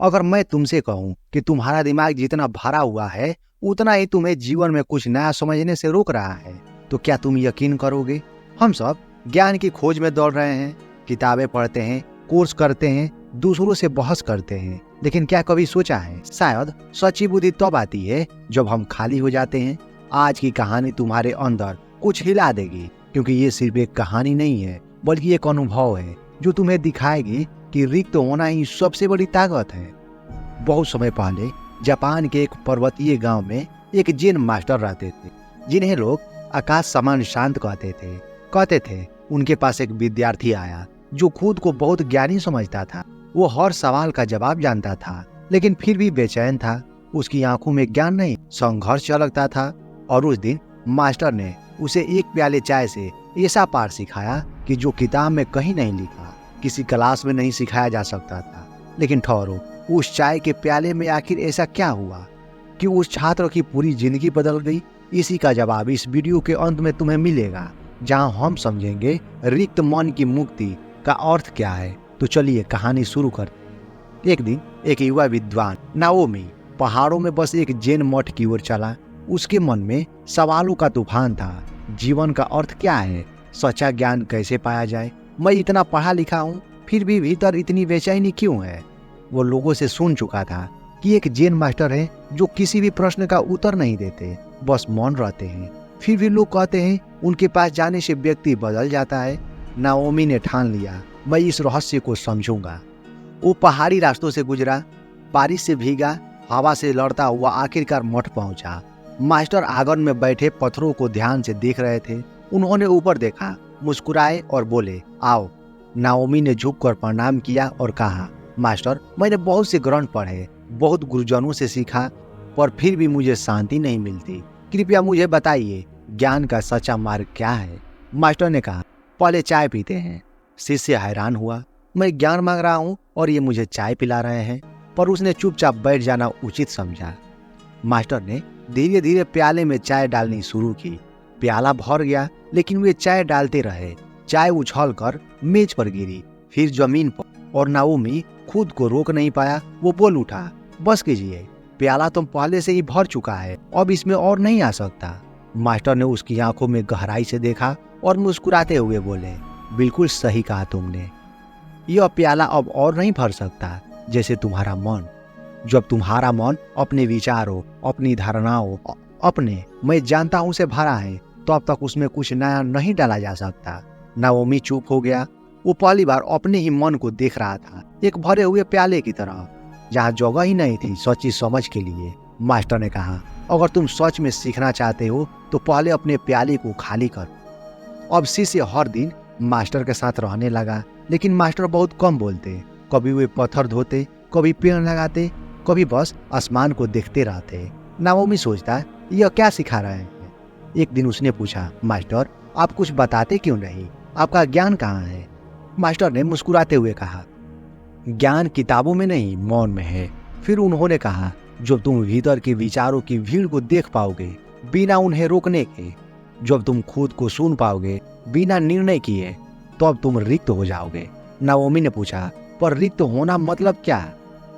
अगर मैं तुमसे कहूं कि तुम्हारा दिमाग जितना भरा हुआ है उतना ही तुम्हें जीवन में कुछ नया समझने से रोक रहा है, तो क्या तुम यकीन करोगे? हम सब ज्ञान की खोज में दौड़ रहे हैं, किताबें पढ़ते हैं, कोर्स करते हैं, दूसरों से बहस करते हैं, लेकिन क्या कभी सोचा है शायद सच्ची बुद्धि तब आती है जब हम खाली हो जाते हैं। आज की कहानी तुम्हारे अंदर कुछ हिला देगी, क्योंकि ये सिर्फ एक कहानी नहीं है बल्कि एक अनुभव है जो तुम्हें दिखाएगी कि रिक्त होना ही सबसे बड़ी ताकत है। बहुत समय पहले जापान के एक पर्वतीय गांव में एक जैन मास्टर रहते थे, जिन्हें लोग आकाश समान शांत कहते थे। उनके पास एक विद्यार्थी आया जो खुद को बहुत ज्ञानी समझता था। वो हर सवाल का जवाब जानता था, लेकिन फिर भी बेचैन था। उसकी आंखों में ज्ञान नहीं, संघर्ष झलकता था। और उस दिन मास्टर ने उसे एक प्याले चाय से ऐसा पाठ सिखाया कि जो किताब में कहीं नहीं लिखा, किसी क्लास में नहीं सिखाया जा सकता था। लेकिन ठहरो, उस चाय के प्याले में आखिर ऐसा क्या हुआ कि उस छात्र की पूरी जिंदगी बदल गई? इसी का जवाब इस वीडियो के अंत में तुम्हें मिलेगा, जहां हम समझेंगे रिक्त मन की मुक्ति का अर्थ क्या है। तो चलिए कहानी शुरू करते। एक दिन एक युवा विद्वान नाओमी पहाड़ों में बस एक जैन मठ की ओर चला। उसके मन में सवालों का तूफान था। जीवन का अर्थ क्या है? सच्चा ज्ञान कैसे पाया जाए? मैं इतना पढ़ा लिखा हूँ, फिर भी भीतर इतनी बेचैनी क्यों है? वो लोगों से सुन चुका था कि एक जैन मास्टर है जो किसी भी प्रश्न का उत्तर नहीं देते, बस मौन रहते हैं। फिर भी लोग कहते हैं उनके पास जाने से व्यक्ति बदल जाता है। नाओमी ने ठान लिया, मैं इस रहस्य को समझूंगा। वो पहाड़ी रास्तों से गुजरा, बारिश से भीगा, हवा से लड़ता हुआ आखिरकार मठ पहुंचा। मास्टर आंगन में बैठे पत्थरों को ध्यान से देख रहे थे। उन्होंने ऊपर देखा, मुस्कुराए और बोले, आओ। नाओमी ने झुककर प्रणाम किया और कहा, मास्टर, मैंने बहुत से ग्रंथ पढ़े, बहुत गुरुजनों से सीखा, पर फिर भी मुझे शांति नहीं मिलती। कृपया मुझे बताइए, ज्ञान का सच्चा मार्ग क्या है? मास्टर ने कहा, पहले चाय पीते हैं। शिष्य हैरान हुआ, मैं ज्ञान मांग रहा हूँ और ये मुझे चाय पिला रहे हैं। पर उसने चुपचाप बैठ जाना उचित समझा। मास्टर ने धीरे धीरे प्याले में चाय डालनी शुरू की। प्याला भर गया, लेकिन वे चाय डालते रहे। चाय उछलकर मेज पर गिरी, फिर जमीन पर, और नाओमी खुद को रोक नहीं पाया। वो बोल उठा, बस कीजिए, प्याला तो पहले से ही भर चुका है, अब इसमें और नहीं आ सकता। मास्टर ने उसकी आंखों में गहराई से देखा और मुस्कुराते हुए बोले, बिल्कुल सही कहा तुमने, यह प्याला अब और नहीं भर सकता। जैसे तुम्हारा मन, जब तुम्हारा मन अपने विचारों, अपनी धारणाओं, अपने मैं जानता हूं से भरा है, तो अब तक उसमें कुछ नया नहीं डाला जा सकता। नाओमी चुप हो गया। वो पहली बार अपने ही मन को देख रहा था, एक भरे हुए प्याले की तरह, जहाँ जगह ही नहीं थी सच्ची समझ के लिए। मास्टर ने कहा, अगर तुम सच में सीखना चाहते हो तो पहले अपने प्याले को खाली कर। अब शिष्य हर दिन मास्टर के साथ रहने लगा, लेकिन मास्टर बहुत कम बोलते। कभी वे पत्थर धोते, कभी पेड़ लगाते, कभी बस आसमान को देखते रहते। नाओमी सोचता, यह क्या सिखा रहे हैं? एक दिन उसने पूछा, मास्टर, आप कुछ बताते क्यों नहीं? आपका ज्ञान कहाँ है? मास्टर ने मुस्कुराते हुए कहा, ज्ञान किताबों में नहीं, मौन में है। फिर उन्होंने कहा, जब तुम भीतर के विचारों की भीड़ को देख पाओगे बिना उन्हें रोकने के, जब तुम खुद को सुन पाओगे बिना निर्णय किए, तो अब तुम रिक्त हो जाओगे। नाओमी ने पूछा, पर रिक्त होना मतलब क्या?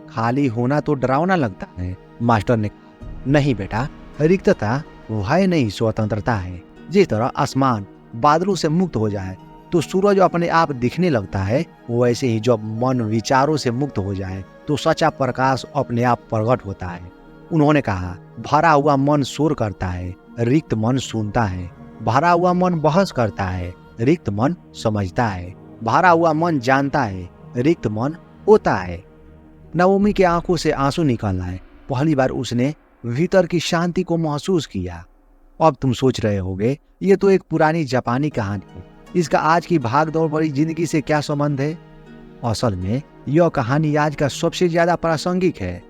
खाली होना तो डरावना लगता है। मास्टर ने कहा, नहीं बेटा, रिक्तता भय नहीं, स्वतंत्रता है। जिस तरह आसमान बादलों से मुक्त हो जाए तो सूरज अपने आप दिखने लगता है, वैसे ही जब मन विचारों से मुक्त हो जाए तो सच्चा प्रकाश अपने आप प्रकट होता है। उन्होंने कहा, भरा हुआ मन शोर करता है, रिक्त मन सुनता है। भरा हुआ मन बहस करता है, रिक्त मन समझता है। भरा हुआ मन जानता है, रिक्त मन होता है। नाओमी के आंखों से आंसू निकल आए। पहली बार उसने भीतर की शांति को महसूस किया। अब तुम सोच रहे होगे, ये तो एक पुरानी जापानी कहानी है, इसका आज की भागदौड़ भरी जिंदगी से क्या संबंध है? असल में यह कहानी आज का सबसे ज्यादा प्रासंगिक है।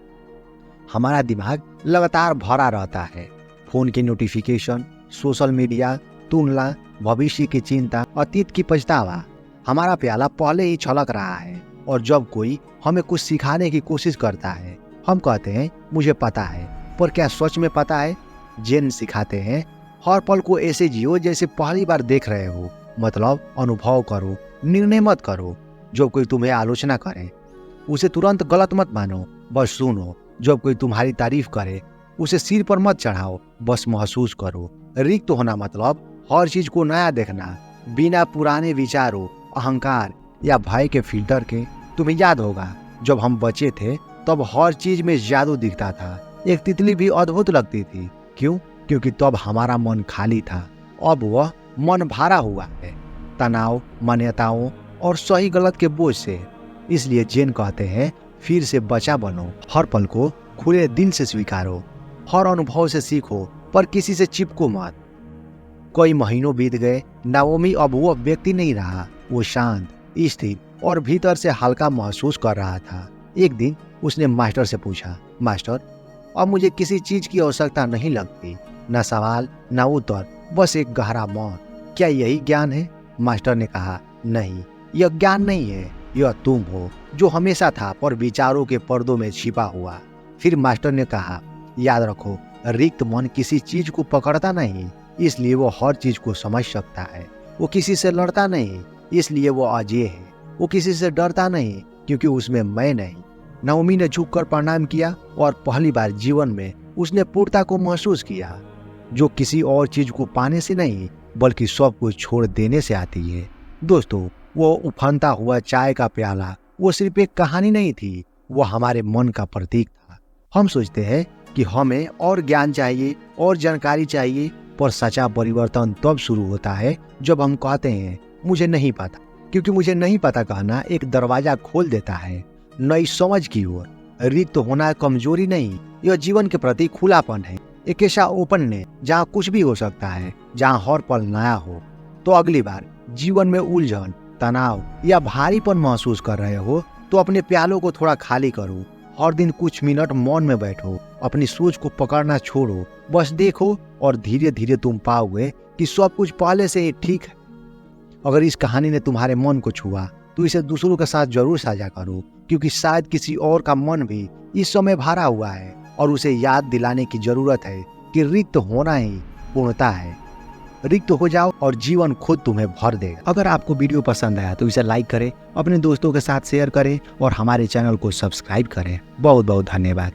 हमारा दिमाग लगातार भरा रहता है, फोन की नोटिफिकेशन, सोशल मीडिया, तुलना, भविष्य की चिंता, अतीत की पछतावा। हमारा प्याला पहले ही छलक रहा है, और जब कोई हमें कुछ सिखाने की कोशिश करता है, हम कहते हैं मुझे पता है। पर क्या सच में पता है? जैन सिखाते हैं, हर पल को ऐसे जियो जैसे पहली बार देख रहे हो। मतलब अनुभव करो, निर्णय मत करो। जो कोई तुम्हें आलोचना करे उसे तुरंत गलत मत मानो, बस सुनो, जब कोई तुम्हारी तारीफ करे उसे सिर पर मत चढ़ाओ, बस महसूस करो। रिक्त होना मतलब हर चीज को नया देखना, बिना पुराने विचारों, अहंकार या भय के फिल्टर के। तुम्हें याद होगा जब हम बच्चे थे तब हर चीज में जादू दिखता था। एक तितली भी अद्भुत लगती थी। क्यों? क्योंकि तब हमारा मन खाली था। अब वह मन भरा हुआ है तनाव, मान्यताओं और सही गलत के बोझ से। इसलिए जैन कहते हैं, फिर से बचा बनो, हर पल को खुले दिल से स्वीकारो, हर अनुभव से सीखो, पर किसी से चिपको मत। कई महीनों बीत गए, नाओमी अब वो व्यक्ति नहीं रहा। वो शांत, स्थिर और भीतर से हल्का महसूस कर रहा था। एक दिन उसने मास्टर से पूछा, मास्टर, अब मुझे किसी चीज की आवश्यकता नहीं लगती, न सवाल न उत्तर, बस एक गहरा मौन। क्या यही ज्ञान है? मास्टर ने कहा, नहीं, यह ज्ञान नहीं है, यह तुम हो जो हमेशा था पर विचारों के पर्दों में छिपा हुआ। फिर मास्टर ने कहा, याद रखो, रिक्त मन किसी चीज को पकड़ता नहीं, इसलिए वो हर चीज को समझ सकता है। वो किसी से लड़ता नहीं, इसलिए वो अजेय है। वो किसी से डरता नहीं, क्योंकि उसमें मैं नहीं। नाओमी ने झुककर प्रणाम किया और पहली बार जीवन में उसने पूर्णता को महसूस किया, जो किसी और चीज को पाने से नहीं बल्कि सब कुछ छोड़ देने से आती है। दोस्तों, वो उफनता हुआ चाय का प्याला वो सिर्फ एक कहानी नहीं थी, वो हमारे मन का प्रतीक था। हम सोचते हैं कि हमें और ज्ञान चाहिए और जानकारी चाहिए, पर सच्चा परिवर्तन तब शुरू होता है जब हम कहते हैं, मुझे नहीं पता, क्योंकि मुझे नहीं पता कहना एक दरवाजा खोल देता है नई समझ की ओर। रिक्त होना कमजोरी नहीं, यह जीवन के प्रति खुलापन है, एक ऐसा ओपननेस जहाँ कुछ भी हो सकता है, जहाँ हर पल नया हो। तो अगली बार जीवन में उलझन, तनाव या भारीपन महसूस कर रहे हो तो अपने प्यालों को थोड़ा खाली करो। हर दिन कुछ मिनट मौन में बैठो, अपनी सोच को पकड़ना छोड़ो, बस देखो और धीरे धीरे तुम पाओगे कि सब कुछ पहले से ही ठीक है। अगर इस कहानी ने तुम्हारे मन को छुआ तो इसे दूसरों के साथ जरूर साझा करो, क्योंकि शायद किसी और का मन भी इस समय भरा हुआ है और उसे याद दिलाने की जरूरत है कि रिक्त होना ही पूर्णता है। रिक्त हो जाओ और जीवन खुद तुम्हें भर देगा। अगर आपको वीडियो पसंद आया तो इसे लाइक करें, अपने दोस्तों के साथ शेयर करें और हमारे चैनल को सब्सक्राइब करें। बहुत बहुत धन्यवाद।